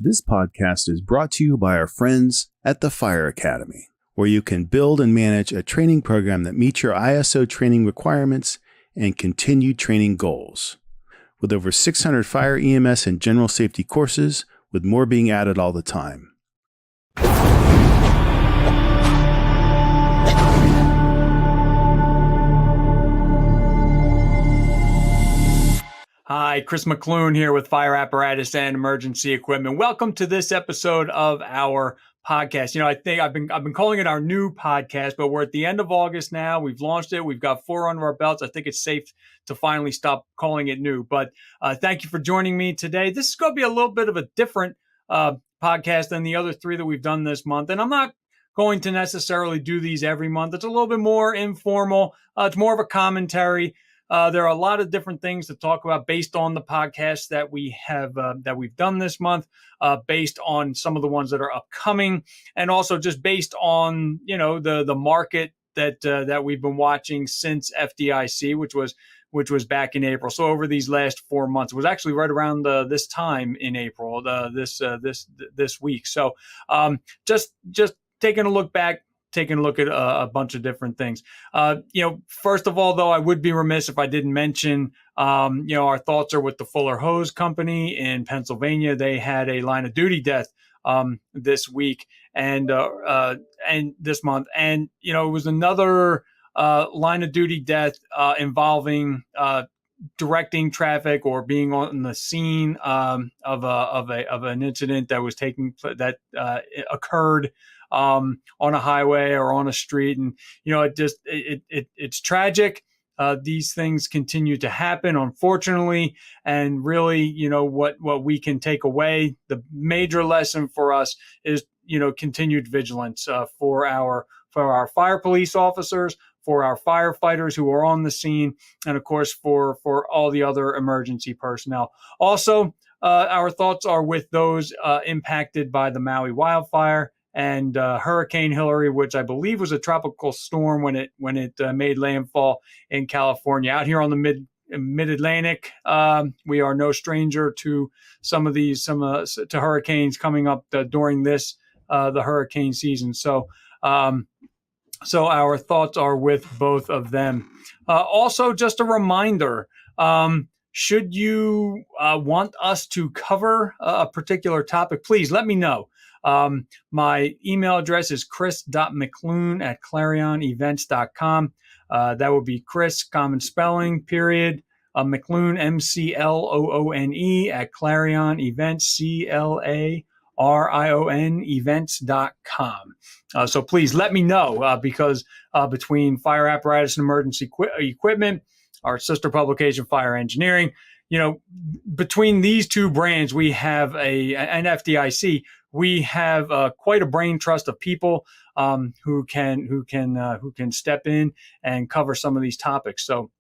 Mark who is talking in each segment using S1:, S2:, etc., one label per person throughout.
S1: This podcast is brought to you by our friends at the Fire Academy, where you can build and manage a training program that meets your ISO training requirements and continued training goals. With over 600 fire, EMS, and general safety courses, with more being added all the time.
S2: Hi, Chris Mc Loone here with Fire Apparatus and Emergency Equipment. Welcome to this episode of our podcast. You know, I think I've been calling it our new podcast, but we're at the end of August now. We've launched it. We've got 4 under our belts. I think it's safe to finally stop calling it new. But thank you for joining me today. This is going to be a little bit of a different podcast than the other 3 that we've done this month. And I'm not going to necessarily do these every month. It's a little bit more informal. It's more of a commentary. There are a lot of different things to talk about based on the podcasts that we have that we've done this month, based on some of the ones that are upcoming, and also just based on the market that we've been watching since FDIC, which was back in April. So over these last 4 months, it was actually right around this time in April, this week. So just taking a look back. Taking a look at a bunch of different things. First of all, though, I would be remiss if I didn't mention, our thoughts are with the Fuller Hose Company in Pennsylvania. They had a line of duty death this week and this month. And, it was another line of duty death involving directing traffic or being on the scene of an incident that occurred on a highway or on a street. And, it's tragic. These things continue to happen, unfortunately. And really, what we can take away, the major lesson for us is, continued vigilance for our fire police officers, for our firefighters who are on the scene, and of course, for all the other emergency personnel. Also, our thoughts are with those impacted by the Maui wildfire and Hurricane Hillary, which I believe was a tropical storm when it made landfall in California. Out here on the mid-Atlantic, we are no stranger to some of these to hurricanes coming up during the hurricane season. So our thoughts are with both of them. Also, just a reminder. Should you want us to cover a particular topic, please let me know. My email address is chris.mcloone@clarionevents.com. That would be Chris, common spelling, period, McLoone, MCLOONE, at Clarion Events, CLARION events.com. So please let me know because between Fire Apparatus and Emergency Equipment, our sister publication, Fire Engineering, between these 2 brands, we have an FDIC. We have quite a brain trust of people who can step in and cover some of these topics. So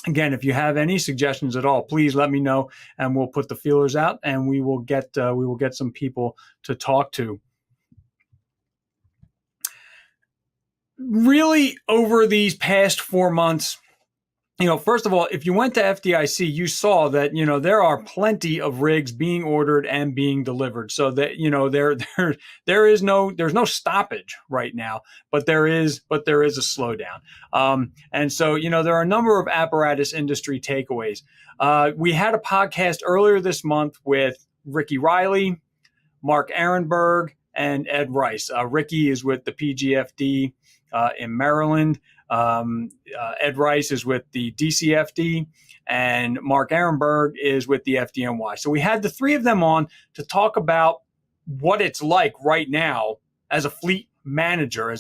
S2: again, if you have any suggestions at all, please let me know, and we'll put the feelers out, and we will get some people to talk to. Really, over these past 4 months, first of all, if you went to FDIC, you saw that, there are plenty of rigs being ordered and being delivered. So that, there's no stoppage right now, but there is a slowdown. And so, there are a number of apparatus industry takeaways. We had a podcast earlier this month with Ricky Riley, Mark Ehrenberg, and Ed Rice. Ricky is with the PGFD in Maryland. Ed Rice is with the DCFD, and Mark Ehrenberg is with the FDNY. So we had the 3 of them on to talk about what it's like right now as a fleet manager,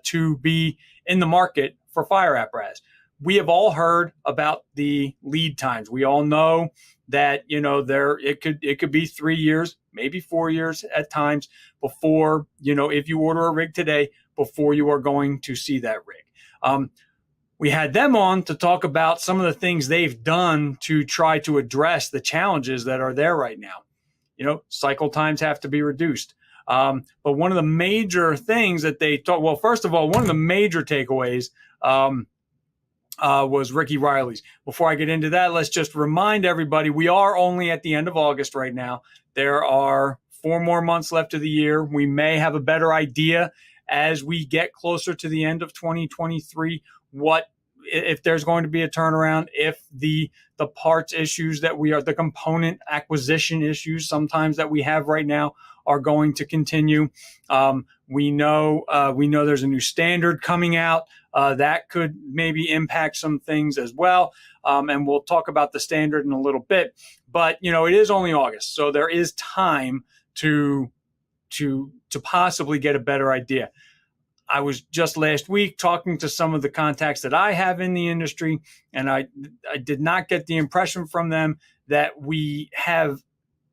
S2: to be in the market for fire apparatus. We have all heard about the lead times. We all know that it could be 3 years, maybe 4 years at times before, if you order a rig today, before you are going to see that rig. We had them on to talk about some of the things they've done to try to address the challenges that are there right now. Cycle times have to be reduced. But one of the major things that they first of all, one of the major takeaways was Ricky Riley's. Before I get into that, let's just remind everybody, we are only at the end of August right now. There are 4 more months left of the year. We may have a better idea as we get closer to the end of 2023, if there's going to be a turnaround, if the parts issues the component acquisition issues sometimes that we have right now are going to continue. We know there's a new standard coming out that could maybe impact some things as well. And we'll talk about the standard in a little bit, but it is only August, so there is time to possibly get a better idea. I was just last week talking to some of the contacts that I have in the industry, and I did not get the impression from them that we have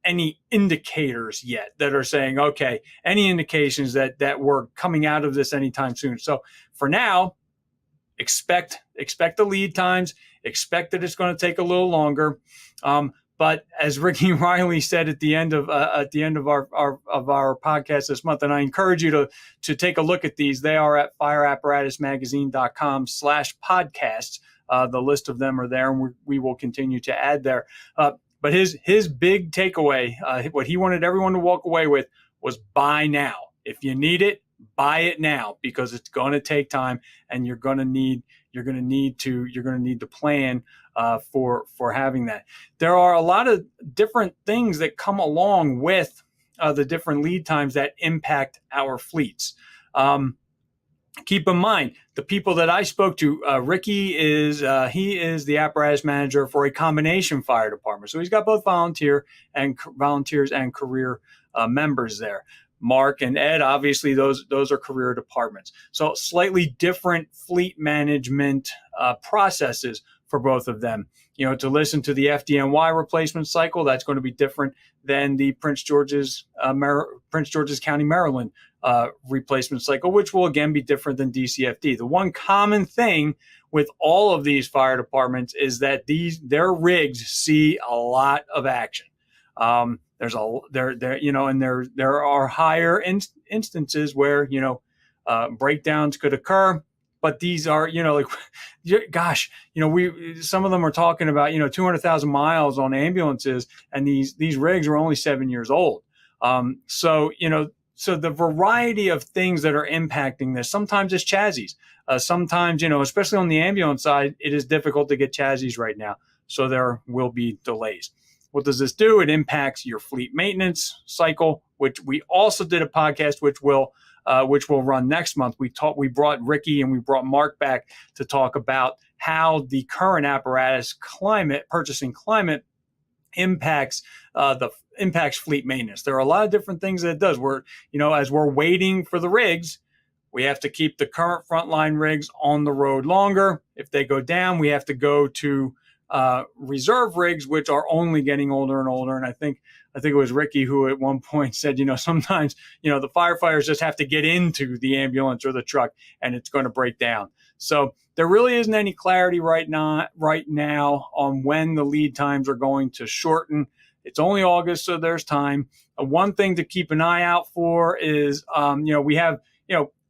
S2: any indicators yet that are saying, okay, any indications that we're coming out of this anytime soon. So for now, expect the lead times, expect that it's going to take a little longer. But as Ricky Riley said at the end of our podcast this month, and I encourage you to take a look at these. They are at fireapparatusmagazine.com/podcasts. The list of them are there, and we will continue to add there. But his big takeaway, what he wanted everyone to walk away with, was buy now. If you need it, buy it now, because it's going to take time, and you're going to need to plan for having that. There are a lot of different things that come along with the different lead times that impact our fleets. Keep in mind, the people that I spoke to, Ricky is the apparatus manager for a combination fire department. So he's got both volunteers and career members there. Mark and Ed, obviously, those are career departments. So slightly different fleet management processes for both of them. To listen to the FDNY replacement cycle, that's going to be different than the Prince George's County, Maryland replacement cycle, which will again be different than DCFD. The one common thing with all of these fire departments is that their rigs see a lot of action. There are higher instances where breakdowns could occur, but these are some of them are talking about 200,000 miles on ambulances, and these rigs are only 7 years old. So the variety of things that are impacting this, sometimes it's chassis. Sometimes, especially on the ambulance side, it is difficult to get chassis right now. So there will be delays. What does this do? It impacts your fleet maintenance cycle, which we also did a podcast, which will run next month. We brought Ricky and we brought Mark back to talk about how the current apparatus purchasing climate impacts fleet maintenance. There are a lot of different things that it does. As we're waiting for the rigs, we have to keep the current frontline rigs on the road longer. If they go down, we have to go to reserve rigs, which are only getting older and older. And I think it was Ricky who at one point said, sometimes, the firefighters just have to get into the ambulance or the truck and it's going to break down. So there really isn't any clarity right now on when the lead times are going to shorten. It's only August, so there's time. One thing to keep an eye out for is, we have,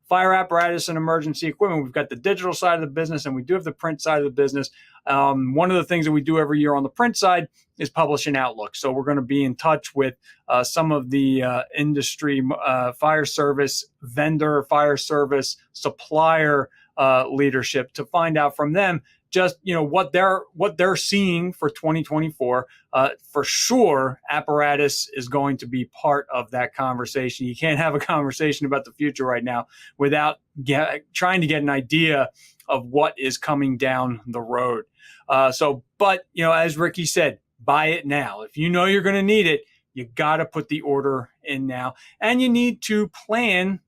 S2: fire apparatus and emergency equipment. We've got the digital side of the business, and we do have the print side of the business. One of the things that we do every year on the print side is publish an outlook. So we're going to be in touch with some of the industry fire service vendor, fire service supplier leadership to find out from them just what they're seeing for 2024. For sure, Apparatus is going to be part of that conversation. You can't have a conversation about the future right now without trying to get an idea of what is coming down the road. But as Ricky said, buy it now. If you're going to need it, you got to put the order in now, and you need to plan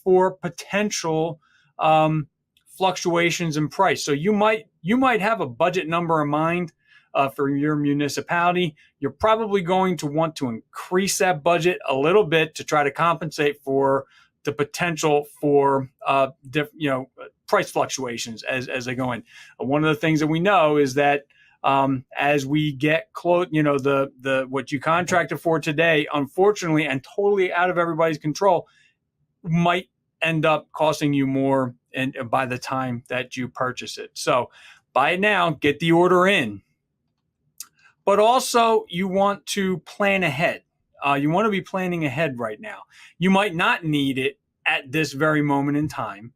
S2: for potential fluctuations in price. So you might have a budget number in mind for your municipality. You're probably going to want to increase that budget a little bit to try to compensate for the potential for price fluctuations as they go in. One of the things that we know is that as we get close, the what you contracted for today, unfortunately, and totally out of everybody's control, might end up costing you more and by the time that you purchase it. So buy it now, get the order in. But also you want to plan ahead. You want to be planning ahead right now. You might not need it at this very moment in time,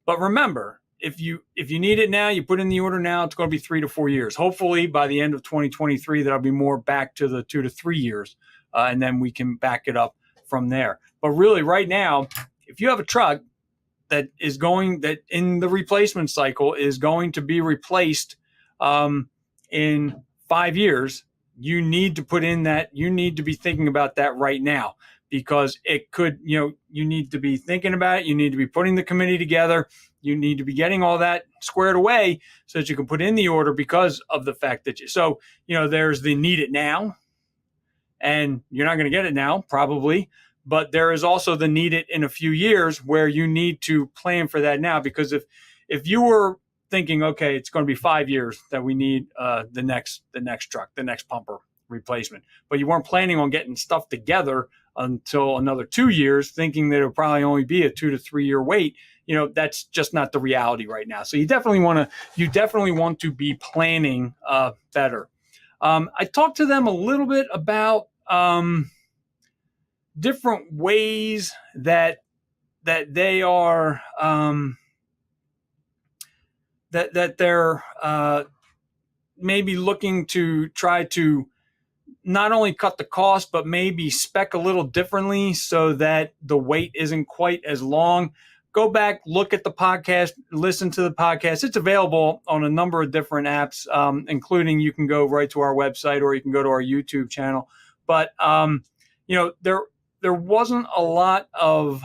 S2: but remember, if you need it now, you put in the order now, it's going to be 3 to 4 years. Hopefully by the end of 2023, that'll be more back to the 2 to 3 years. And then we can back it up from there. But really right now, if you have a truck that in the replacement cycle is going to be replaced in 5 years, you need to put in that, you need to be thinking about that right now, because it could, you need to be thinking about it. You need to be putting the committee together. You need to be getting all that squared away so that you can put in the order, because of the fact that there's the need it now, and you're not going to get it now probably, but there is also the need it in a few years, where you need to plan for that now. Because if you were thinking, okay, it's going to be 5 years that we need the next truck, the next pumper replacement, but you weren't planning on getting stuff together until another 2 years, thinking that it'll probably only be a 2 to 3 year wait, that's just not the reality right now. So you definitely want to be planning better. I talked to them a little bit about different ways that they are that they're maybe looking to try to not only cut the cost, but maybe spec a little differently so that the wait isn't quite as long. Go back, look at the podcast, listen to the podcast. It's available on a number of different apps, including you can go right to our website, or you can go to our YouTube channel. But, there wasn't a lot of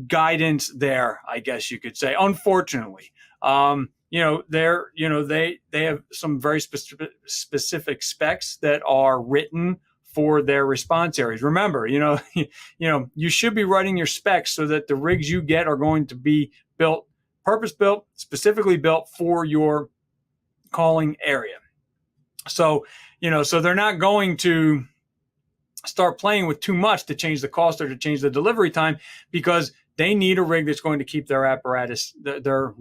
S2: guidance there, I guess you could say, unfortunately. They have some very specific specs that are written for their response areas. Remember, you should be writing your specs so that the rigs you get are going to be built, purpose-built, specifically built for your calling area. So they're not going to start playing with too much to change the cost or to change the delivery time, because they need a rig that's going to keep their apparatus, their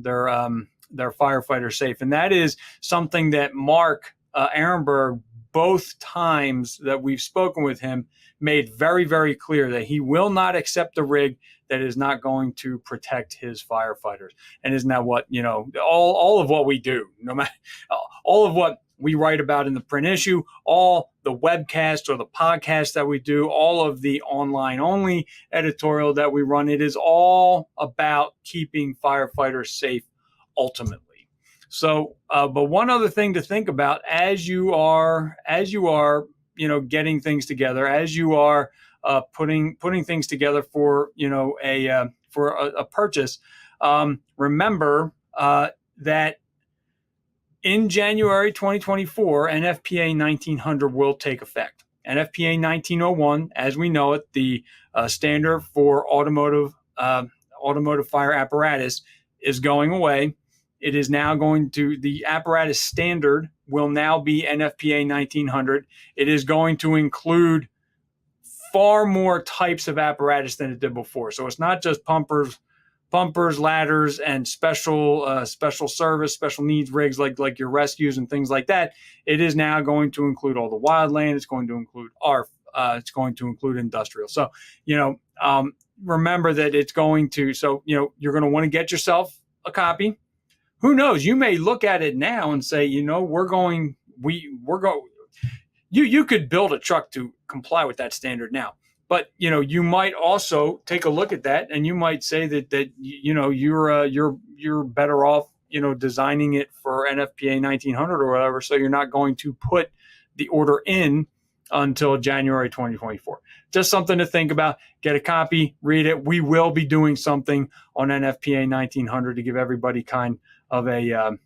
S2: firefighters safe. And that is something that Mark Ehrenberg, both times that we've spoken with him, made very, very clear that he will not accept a rig that is not going to protect his firefighters. And isn't that what, all of what we do, no matter all of what we write about in the print issue, all the webcasts or the podcasts that we do, all of the online only editorial that we run, it is all about keeping firefighters safe ultimately. So, but one other thing to think about as you are, getting things together, as you are putting things together for, a purchase, remember that in January 2024, NFPA 1900 will take effect. NFPA 1901, as we know it, the standard for automotive fire apparatus, is going away. It is now the apparatus standard will now be NFPA 1900. It is going to include far more types of apparatus than it did before. So it's not just pumpers, ladders, and special service, special needs rigs like your rescues and things like that. It is now going to include all the wildland. It's going to include ARF. It's going to include industrial. So, remember that it's going to, you're going to want to get yourself a copy. Who knows? You may look at it now and say, you could build a truck to comply with that standard now. But, you might also take a look at that, and you might say that you're better off, designing it for NFPA 1900 or whatever. So you're not going to put the order in until January 2024. Just something to think about. Get a copy, read it. We will be doing something on NFPA 1900 to give everybody kind of a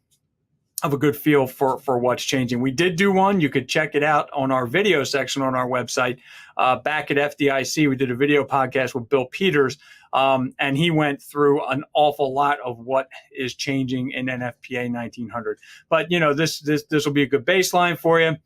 S2: good feel for what's changing. We did do one. You could check it out on our video section on our website. Back at FDIC, we did a video podcast with Bill Peters, and he went through an awful lot of what is changing in NFPA 1900. But this will be a good baseline for you.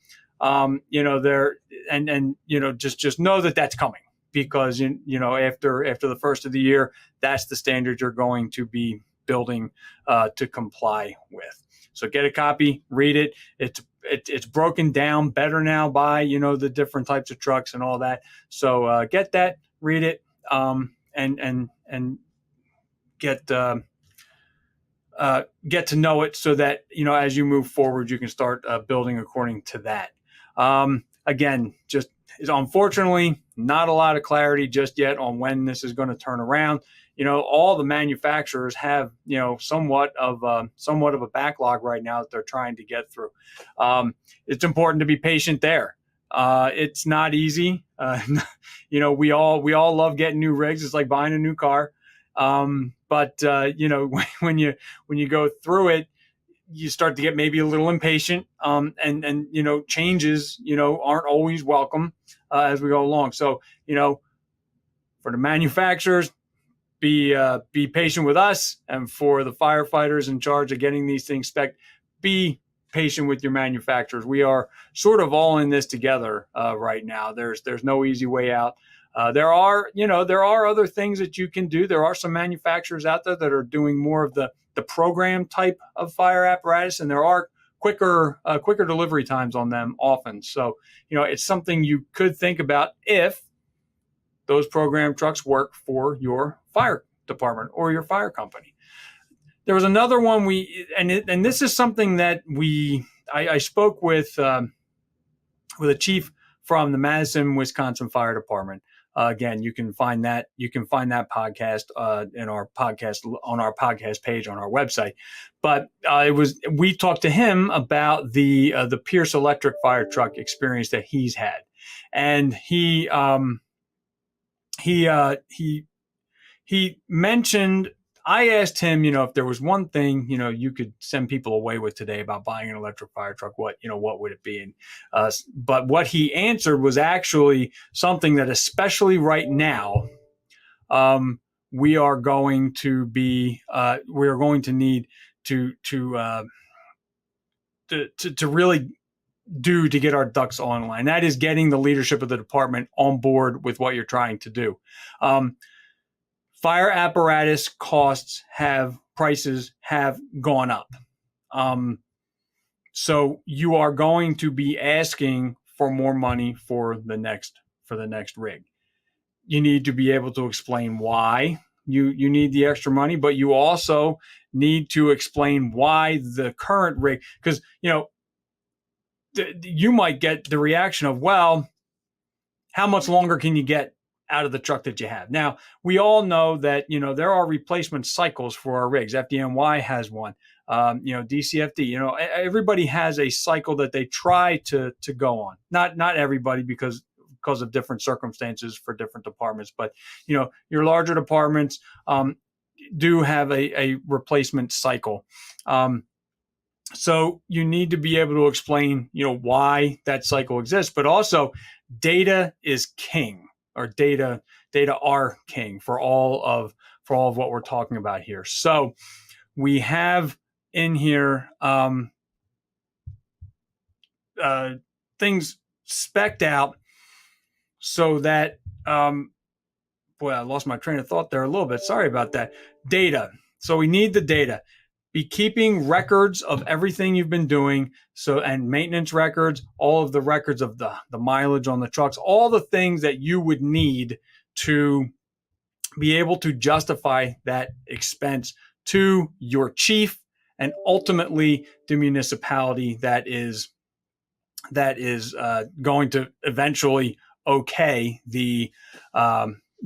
S2: Just know that that's coming, because after the first of the year, that's the standard you're going to be building to comply with. So get a copy, read it. It's it's broken down better now by, the different types of trucks and all that. So get that, read it, and get to know it so that, as you move forward, you can start building according to that. Again, just is unfortunately not a lot of clarity just yet on when this is going to turn around. All the manufacturers have, somewhat of a backlog right now that they're trying to get through. It's important to be patient there. It's not easy. We all love getting new rigs. It's like buying a new car. But when you go through it, you start to get maybe a little impatient, and changes, aren't always welcome as we go along. So, for the manufacturers, be patient with us, and for the firefighters in charge of getting these things spec'd, be patient with your manufacturers. We are sort of all in this together right now. There's no easy way out. There are other things that you can do. There are some manufacturers out there that are doing more of the program type of fire apparatus, and there are quicker delivery times on them often. So, it's something you could think about if those program trucks work for your fire department or your fire company. There was another one and this is something that I spoke with a chief from the Madison, Wisconsin Fire Department. Again, you can find that podcast on our podcast page on our website. But we talked to him about the Pierce electric fire truck experience that he's had, and he mentioned. I asked him, if there was one thing, you could send people away with today about buying an electric fire truck, what would it be? And, but what he answered was actually something that, especially right now, we are going to need to really do to get our ducks online. That is getting the leadership of the department on board with what you're trying to do. Fire apparatus prices have gone up. So you are going to be asking for more money for the next rig. You need to be able to explain why you need the extra money, but you also need to explain why the current rig, because, you might get the reaction of, well, how much longer can you get out of the truck that you have? Now, we all know that, there are replacement cycles for our rigs. FDNY has one, DCFD, everybody has a cycle that they try to go on. Not everybody, because of different circumstances for different departments, but, your larger departments do have a replacement cycle. So you need to be able to explain, why that cycle exists, but also data is king. Or data are king for all of what we're talking about here. So we have in here things spec'd out so that I lost my train of thought there a little bit. Sorry about that. Data. So we need the data. Be keeping records of everything you've been doing. And maintenance records, all of the records of the mileage on the trucks, all the things that you would need to be able to justify that expense to your chief and ultimately the municipality that is going to eventually okay the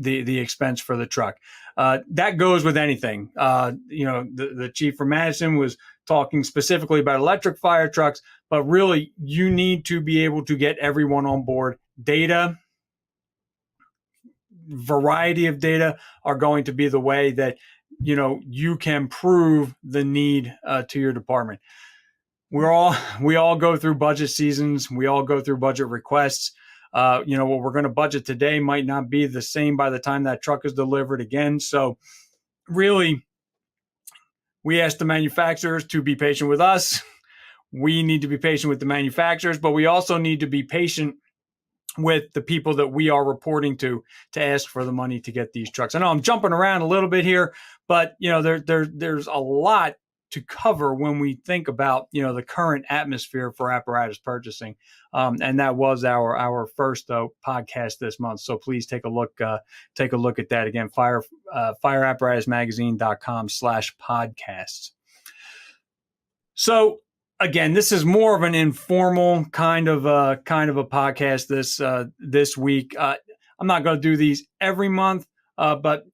S2: expense for the truck. That goes with anything. The chief from Madison was talking specifically about electric fire trucks, but really you need to be able to get everyone on board. Data, variety of data are going to be the way that, you can prove the need to your department. We all go through budget seasons. We all go through budget requests. What we're going to budget today might not be the same by the time that truck is delivered again. So really, we ask the manufacturers to be patient with us. We need to be patient with the manufacturers, but we also need to be patient with the people that we are reporting to ask for the money to get these trucks. I know I'm jumping around a little bit here, but there's a lot to cover when we think about, the current atmosphere for apparatus purchasing. And that was our first podcast this month. So please take a look at that again, fireapparatusmagazine.com/podcasts. So again, this is more of an informal kind of a podcast this week. I'm not going to do these every month, but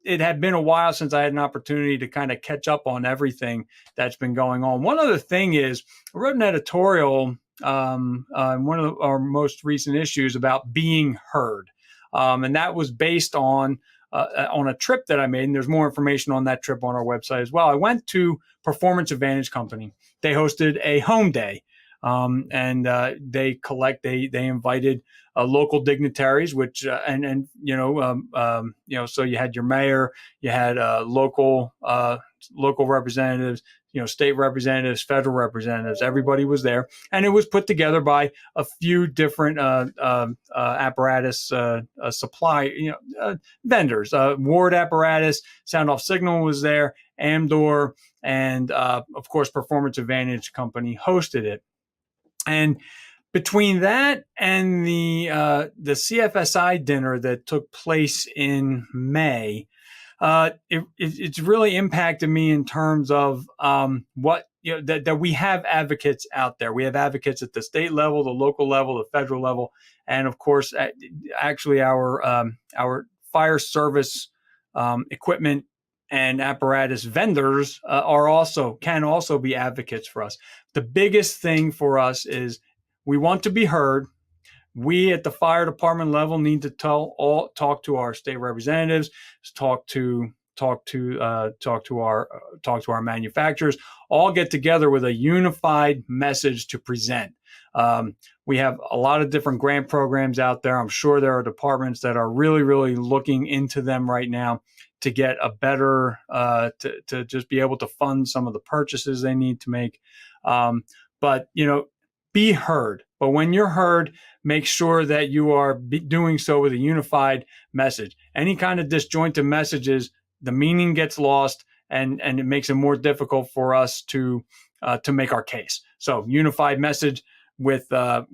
S2: it had been a while since I had an opportunity to kind of catch up on everything that's been going on. One other thing is, I wrote an editorial in one of our most recent issues about being heard, and that was based on a trip that I made. And there's more information on that trip on our website as well. I went to Performance Advantage Company. They hosted a home day, and they invited local dignitaries, which so you had your mayor, you had local representatives, state representatives, federal representatives. Everybody was there, and it was put together by a few different apparatus supply vendors. Ward Apparatus, Sound Off Signal was there, Amdor, and of course Performance Advantage Company hosted it. And between that and the CFSI dinner that took place in May, it's really impacted me in terms of what that we have advocates out there. We have advocates at the state level, the local level, the federal level, and of course, actually our fire service equipment and apparatus vendors can also be advocates for us. The biggest thing for us is we want to be heard. We at the fire department level need to talk to our state representatives, talk to our manufacturers, all get together with a unified message to present. We have a lot of different grant programs out there. I'm sure there are departments that are really, really looking into them right now to get a better, to just be able to fund some of the purchases they need to make. But be heard. But when you're heard, make sure that you are doing so with a unified message. Any kind of disjointed messages, the meaning gets lost, and it makes it more difficult for us to make our case. So unified message with our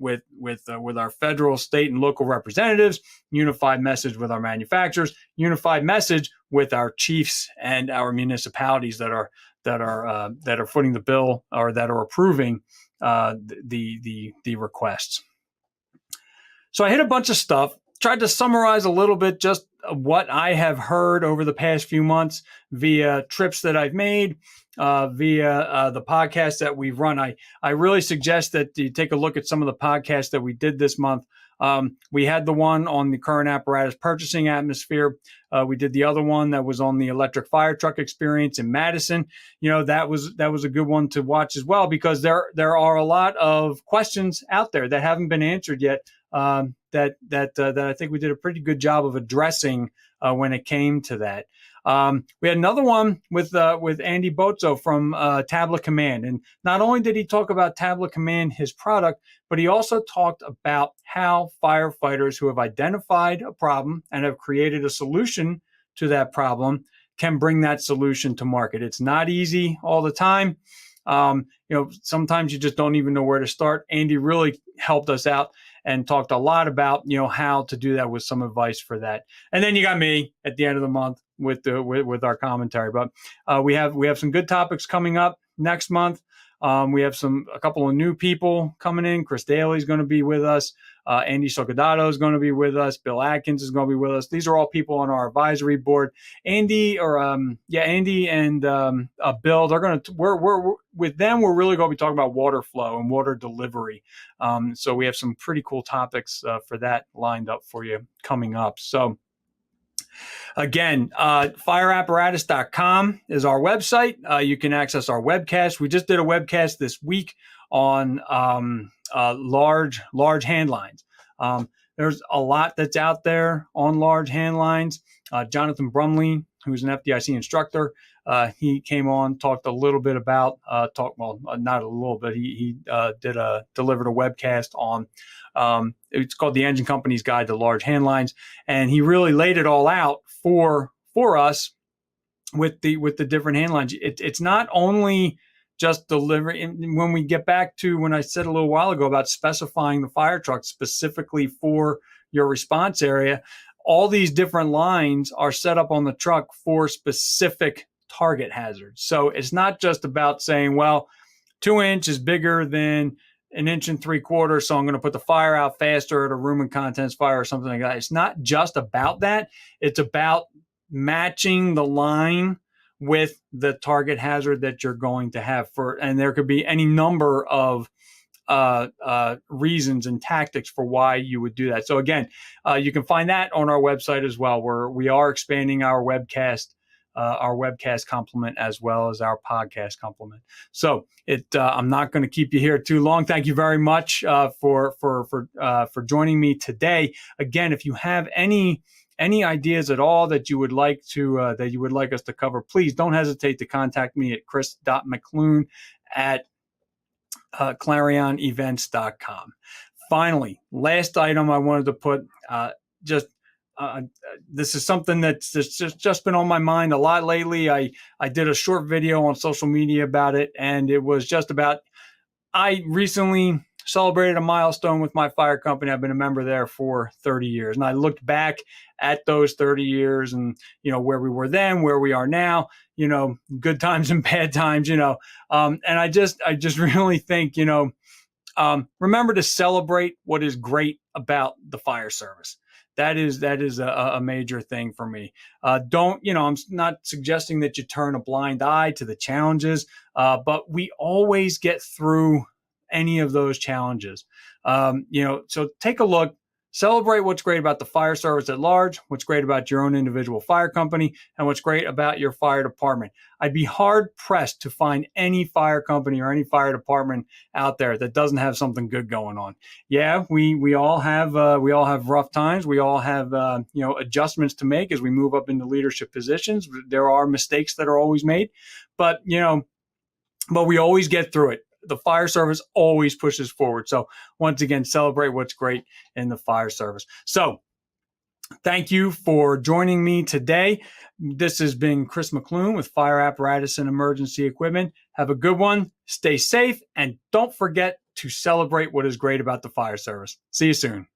S2: federal, state, and local representatives, unified message with our manufacturers, unified message with our chiefs and our municipalities that are footing the bill or that are approving the requests. So I hit a bunch of stuff, tried to summarize a little bit just what I have heard over the past few months via trips that I've made, via the podcasts that we've run. I really suggest that you take a look at some of the podcasts that we did this month. We had the one on the current apparatus purchasing atmosphere. We did the other one that was on the electric fire truck experience in Madison. That was a good one to watch as well, because there are a lot of questions out there that haven't been answered yet. That I think we did a pretty good job of addressing when it came to that. We had another one with Andy Bozzo from Tablet Command. And not only did he talk about Tablet Command, his product, but he also talked about how firefighters who have identified a problem and have created a solution to that problem can bring that solution to market. It's not easy all the time. Sometimes you just don't even know where to start. Andy really helped us out and talked a lot about, how to do that with some advice for that. And then you got me at the end of the month with our commentary. But we have some good topics coming up next month. We have a couple of new people coming in. Chris Daly is going to be with us. Andy Socodato is going to be with us. Bill Atkins is going to be with us. These are all people on our advisory board. Andy and Bill, we're with them. We're really going to be talking about water flow and water delivery. So we have some pretty cool topics for that lined up for you coming up. So again, fireapparatus.com is our website. You can access our webcast. We just did a webcast this week on large hand lines. There's a lot that's out there on large hand lines. Jonathan Brumley, who's an FDIC instructor, he came on, talked a little bit about, not a little bit. He delivered a webcast on, it's called The Engine Company's Guide to Large Hand Lines. And he really laid it all out for us with the different hand lines. It's not only just delivery. And when we get back to when I said a little while ago about specifying the fire truck specifically for your response area, all these different lines are set up on the truck for specific target hazards. So it's not just about saying, well, 2 inch is bigger than 1 3/4 inches, so I'm going to put the fire out faster at a room and contents fire or something like that. It's not just about that. It's about matching the line with the target hazard that you're going to have and there could be any number of reasons and tactics for why you would do that. So again, you can find that on our website as well, where we are expanding our webcast complement as well as our podcast complement. So I'm not going to keep you here too long. Thank you very much for joining me today. Again, if you have any ideas at all that you would like us to cover, please don't hesitate to contact me at chris.mcloone@clarionevents.com. Finally, last item I wanted to put, this is something that's just been on my mind a lot lately. I did a short video on social media about it, and it was just about, I recently celebrated a milestone with my fire company. I've been a member there for 30 years. And I looked back at those 30 years and, where we were then, where we are now, good times and bad times, and I just really think, remember to celebrate what is great about the fire service. That is a major thing for me. I'm not suggesting that you turn a blind eye to the challenges, but we always get through any of those challenges. So take a look, celebrate what's great about the fire service at large, what's great about your own individual fire company, and what's great about your fire department. I'd be hard pressed to find any fire company or any fire department out there that doesn't have something good going on. Yeah, we all have rough times. We all have adjustments to make as we move up into leadership positions. There are mistakes that are always made, but we always get through it. The fire service always pushes forward. So once again, celebrate what's great in the fire service. So thank you for joining me today. This has been Chris Mc Loone with Fire Apparatus and Emergency Equipment. Have a good one. Stay safe. And don't forget to celebrate what is great about the fire service. See you soon.